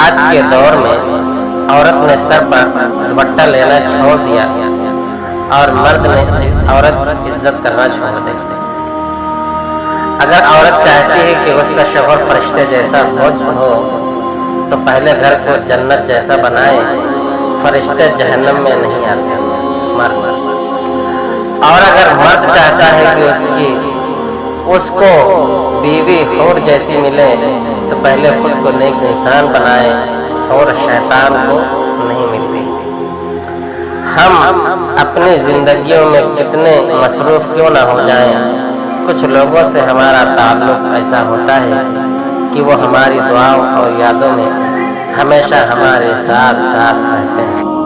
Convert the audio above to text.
آج کے دور میں عورت نے سر پر دوپٹہ لینا چھوڑ دیا اور مرد نے عورت کی عزت کرنا چھوڑ دیا۔ اگر عورت چاہتی ہے کہ اس کا شوہر فرشتے جیسا ہو تو پہلے گھر کو جنت جیسا بنائے۔ فرشتے جہنم میں نہیں آتے، مرد۔ اور اگر مرد چاہتا ہے کہ اس کو بیوی حور جیسی ملے تو پہلے خود کو نیک انسان بنائے، اور شیطان کو نہیں ملتی۔ ہم اپنی زندگیوں میں کتنے مصروف کیوں نہ ہو جائیں، کچھ لوگوں سے ہمارا تعلق ایسا ہوتا ہے کہ وہ ہماری دعاؤں اور یادوں میں ہمیشہ ہمارے ساتھ رہتے ہیں۔